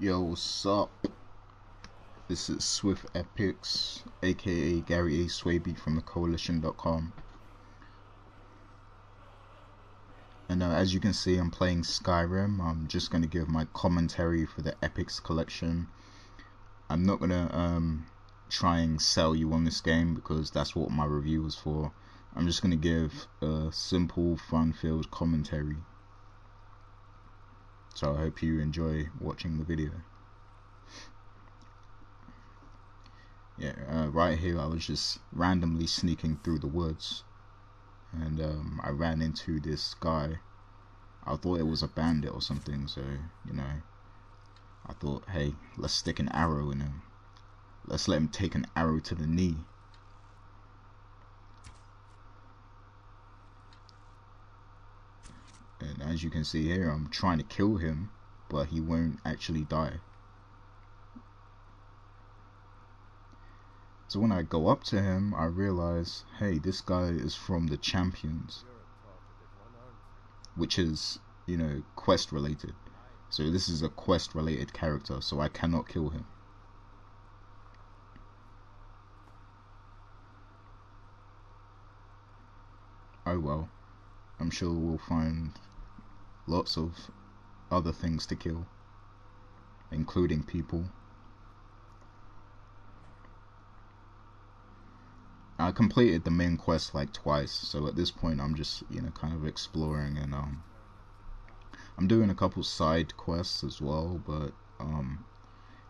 Yo, what's up? This is Swift Epics, aka Gary A. Swaby from the Coalition.com. And as you can see, I'm playing Skyrim. I'm just going to give my commentary for the Epics collection. I'm not going to try and sell you on this game because that's what my review was for. I'm just going to give a simple, fun-filled commentary. So I hope you enjoy watching the video. Yeah, right here I was just randomly sneaking through the woods, and I ran into this guy. I thought it was a bandit or something, so I thought, hey, let's stick an arrow in him. Let's let him take an arrow to the knee. And as you can see here, I'm trying to kill him, but he won't actually die. So when I go up to him, I realize, hey, this guy is from the Champions, which is, quest related. So this is a quest related character, so I cannot kill him. Oh well, I'm sure we'll find lots of other things to kill, including people. I completed the main quest like twice, so at this point I'm just kind of exploring, and I'm doing a couple side quests as well, but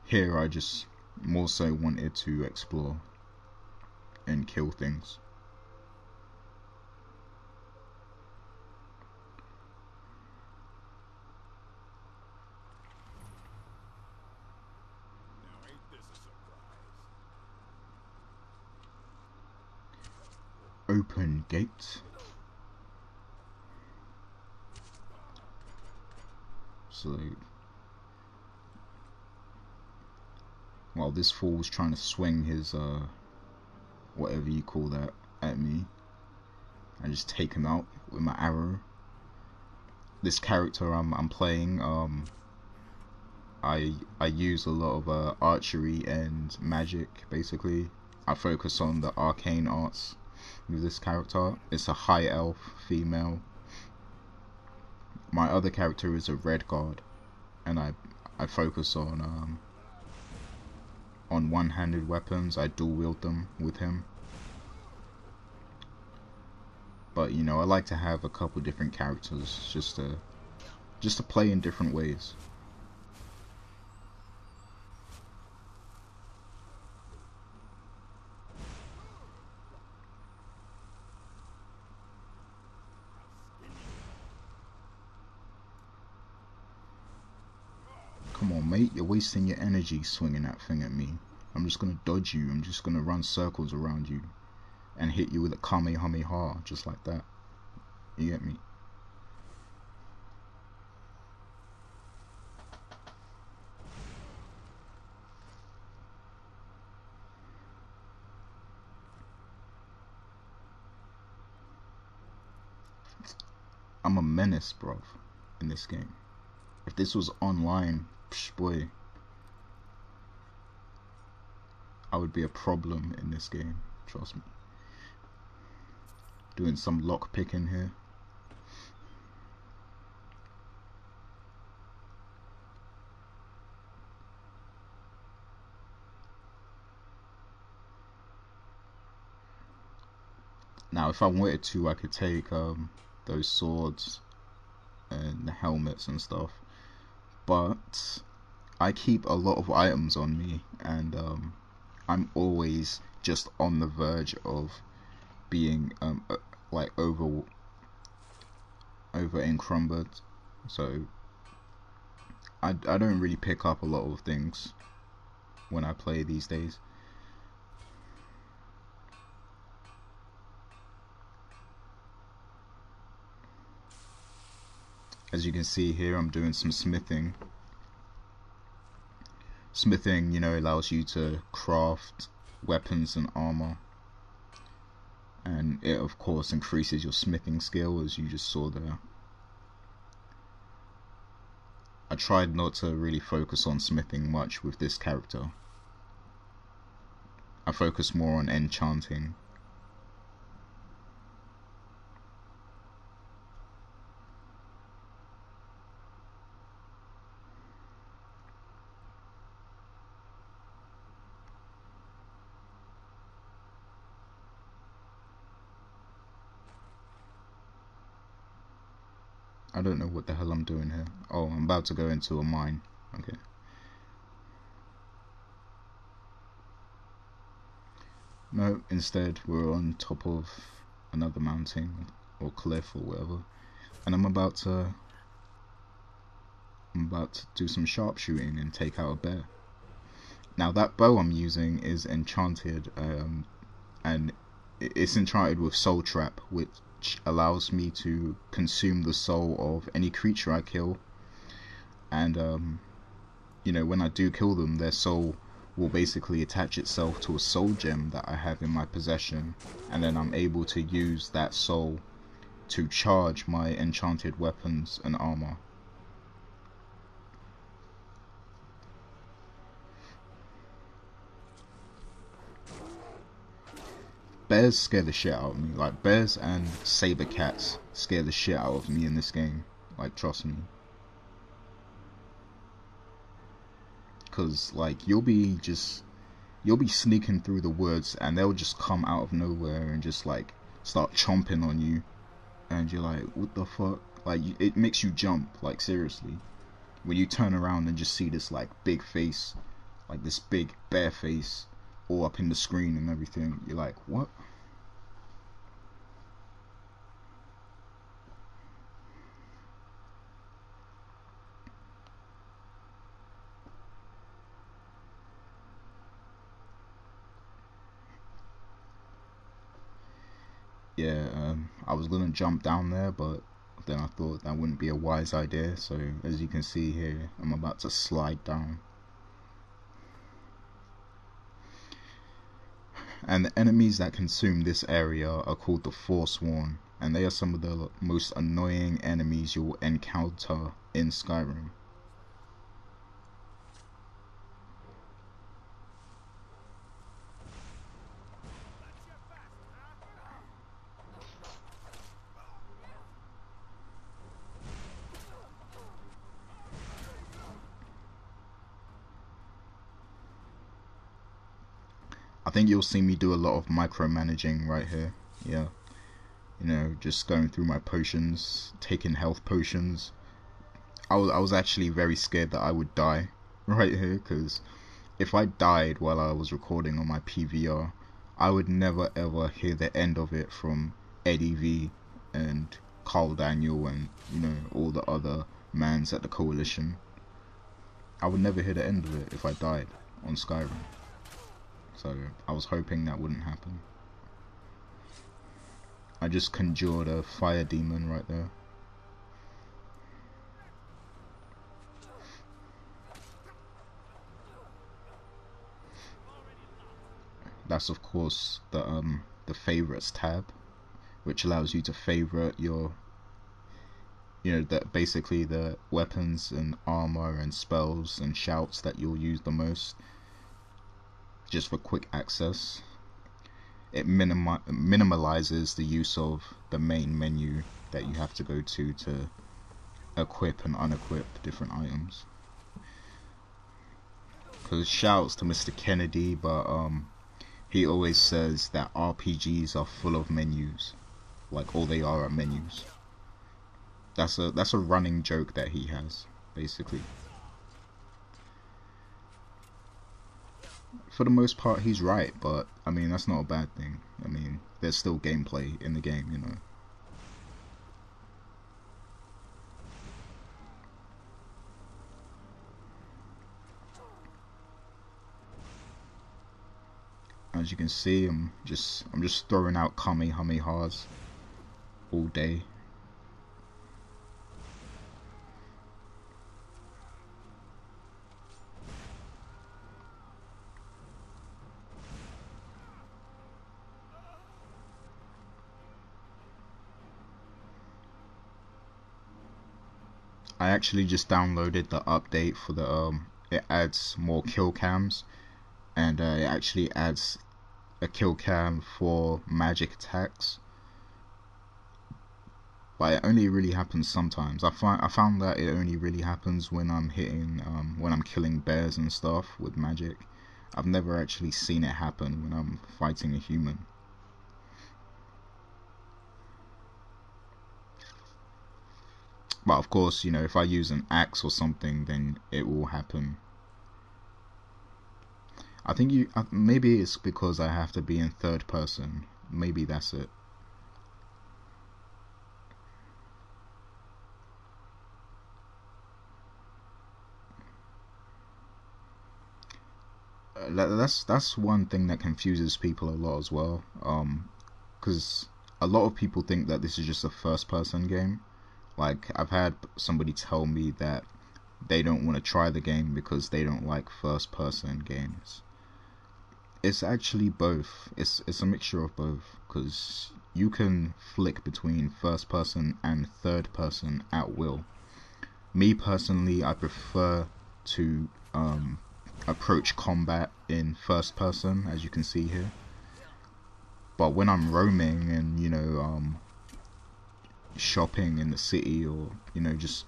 here I just more so wanted to explore and kill things. Open gate. So while this fool's trying to swing his whatever you call that at me, I just take him out with my arrow. This character I'm playing, I use a lot of archery and magic. Basically, I focus on the arcane arts with this character. It's a high elf female. My other character is a Redguard, and I focus on one-handed weapons. I dual wield them with him. But I like to have a couple different characters just to play in different ways. Come on, mate, you're wasting your energy swinging that thing at me. I'm just gonna dodge you. I'm just gonna run circles around you and hit you with a Kamehameha, just like that. You get me? I'm a menace, bruv, in this game. If this was online, psh, boy, I would be a problem in this game. Trust me. Doing some lock picking here. Now, if I wanted to, I could take those swords and the helmets and stuff, but I keep a lot of items on me, and I'm always just on the verge of being like over encumbered, so I don't really pick up a lot of things when I play these days. As you can see here, I'm doing some smithing. Smithing, allows you to craft weapons and armor, and it of course increases your smithing skill, as you just saw there. I tried not to really focus on smithing much with this character. I focus more on enchanting. I don't know what the hell I'm doing here. Oh, I'm about to go into a mine. Okay. No, instead we're on top of another mountain or cliff or whatever, and I'm about to do some sharpshooting and take out a bear. Now that bow I'm using is enchanted, and it's enchanted with Soul Trap, which allows me to consume the soul of any creature I kill, and you know, when I do kill them, their soul will basically attach itself to a soul gem that I have in my possession, and then I'm able to use that soul to charge my enchanted weapons and armor. Bears scare the shit out of me. Like, bears and saber cats scare the shit out of me in this game. Like, trust me. Cause like you'll be sneaking through the woods and they'll just come out of nowhere and just like start chomping on you, and you're like, what the fuck? Like, it makes you jump, like, seriously, when you turn around and just see this like big face, like this big bear face all up in the screen and everything. You're like, what? Yeah, I was gonna jump down there, but then I thought that wouldn't be a wise idea, so as you can see here, I'm about to slide down. And the enemies that consume this area are called the Forsworn, and they are some of the most annoying enemies you'll encounter in Skyrim. I think you'll see me do a lot of micromanaging right here. Yeah, you know, just going through my potions, taking health potions. I was actually very scared that I would die right here, because if I died while I was recording on my PVR, I would never ever hear the end of it from Eddie V and Carl Daniel and, you know, all the other mans at the Coalition. I would never hear the end of it if I died on Skyrim. So I was hoping that wouldn't happen. I just conjured a fire demon right there. That's of course the favorites tab, which allows you to favorite your, you know, that basically the weapons and armor and spells and shouts that you'll use the most, just for quick access. It minimalizes the use of the main menu that you have to go to equip and unequip different items. Because shouts to Mr. Kennedy, but he always says that RPGs are full of menus, like all they are menus. That's a running joke that he has, basically. For the most part, he's right, but I mean, that's not a bad thing. I mean, there's still gameplay in the game, you know. As you can see, I'm just throwing out Kamehamehas all day. I actually just downloaded the update for the it adds more kill cams, and it actually adds a kill cam for magic attacks, but it only really happens sometimes. I found that it only really happens when I'm hitting when I'm killing bears and stuff with magic. I've never actually seen it happen when I'm fighting a human. But of course, you know, if I use an axe or something, then it will happen. I think maybe it's because I have to be in third person. Maybe that's it. That's one thing that confuses people a lot as well. Because a lot of people think that this is just a first person game. Like, I've had somebody tell me that they don't want to try the game because they don't like first person games. It's actually both. It's a mixture of both, because you can flick between first person and third person at will. Me personally, I prefer to approach combat in first person, as you can see here. But when I'm roaming and, you know, shopping in the city, or, you know, just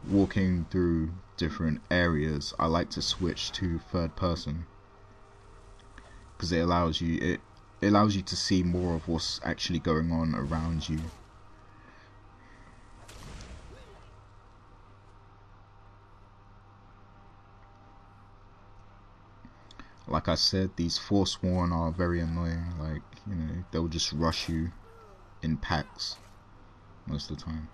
walking through different areas, I like to switch to third person, because it allows you to see more of what's actually going on around you. Like I said, these Forsworn are very annoying. Like, you know, they'll just rush you in packs most of the time.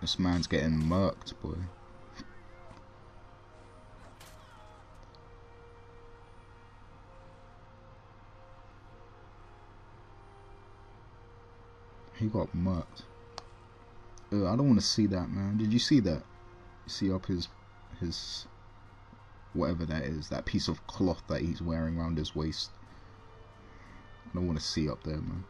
This man's getting murked, boy. He got murked. Ugh, I don't want to see that, man. Did you see that? See up his whatever that is, that piece of cloth that he's wearing around his waist. I don't want to see up there, man.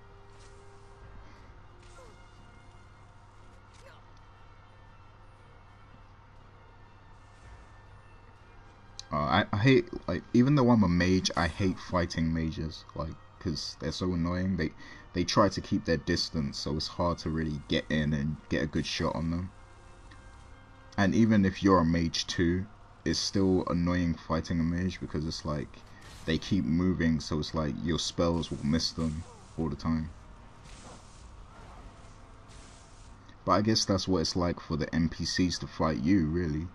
I hate, like, even though I'm a mage, I hate fighting mages, like, because they're so annoying. They try to keep their distance, so it's hard to really get in and get a good shot on them. And even if you're a mage too, it's still annoying fighting a mage, because it's like they keep moving, so it's like your spells will miss them all the time. But I guess that's what it's like for the NPCs to fight you, really.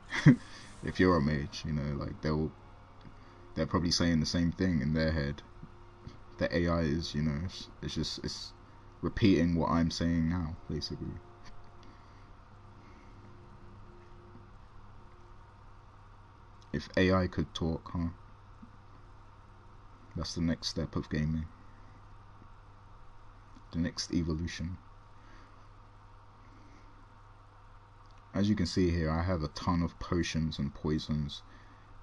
If you're a mage, you know, like they're probably saying the same thing in their head. The AI is, you know, it's repeating what I'm saying now, basically. If AI could talk, huh? That's the next step of gaming. The next evolution. As you can see here, I have a ton of potions and poisons.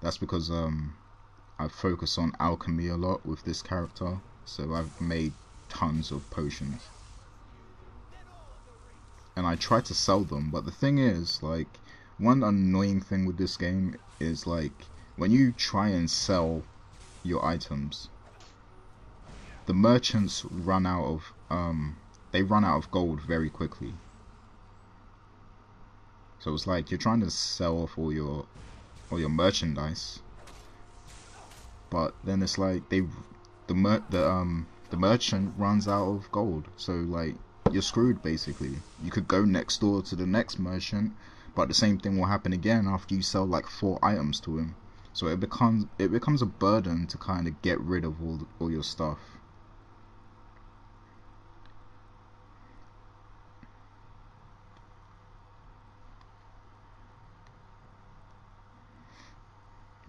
That's because I focus on alchemy a lot with this character, so I've made tons of potions. And I try to sell them, but the thing is, like, one annoying thing with this game is, like, when you try and sell your items, the merchants run out of gold very quickly. So it's like you're trying to sell off all your merchandise, but then it's like the merchant runs out of gold, so like you're screwed basically. You could go next door to the next merchant, but the same thing will happen again after you sell like 4 items to him. So it becomes a burden to kind of get rid of all your stuff.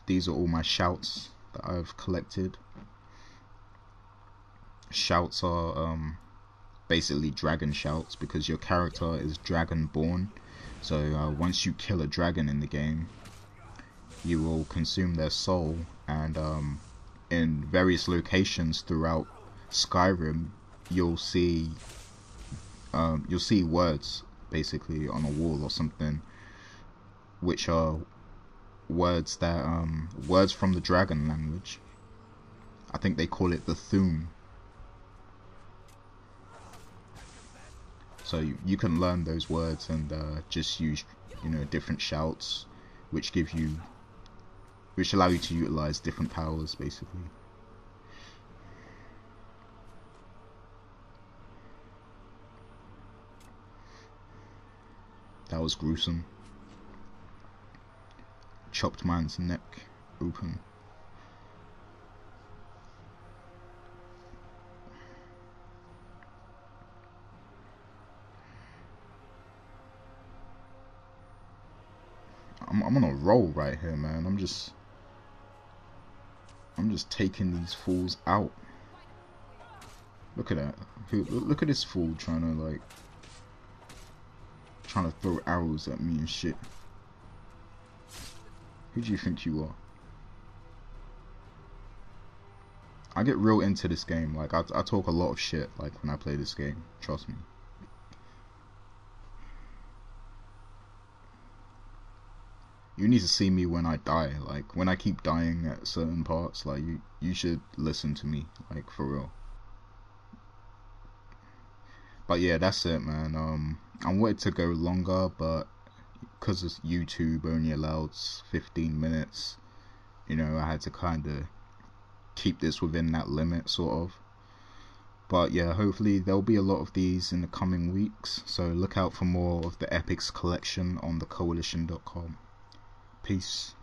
these are all my shouts that I've collected. Shouts are basically dragon shouts, because your character is dragonborn. So once you kill a dragon in the game, you will consume their soul, and in various locations throughout Skyrim, you'll see words basically on a wall or something, which are words that words from the dragon language. I think they call it the Thu'um. So you can learn those words and just use, you know, different shouts, which allow you to utilize different powers basically. That was gruesome. Chopped man's neck open. I'm on a roll right here, man. I'm just taking these fools out. Look at that. Look at this fool trying to throw arrows at me and shit. Who do you think you are? I get real into this game. Like, I talk a lot of shit, like, when I play this game. Trust me. You need to see me when I die. Like, when I keep dying at certain parts, like, you should listen to me, like, for real. But yeah, that's it, man. I wanted to go longer, but because YouTube only allows 15 minutes, you know, I had to kind of keep this within that limit, sort of. But yeah, hopefully there'll be a lot of these in the coming weeks, so look out for more of the Epics collection on thecoalition.com. Peace.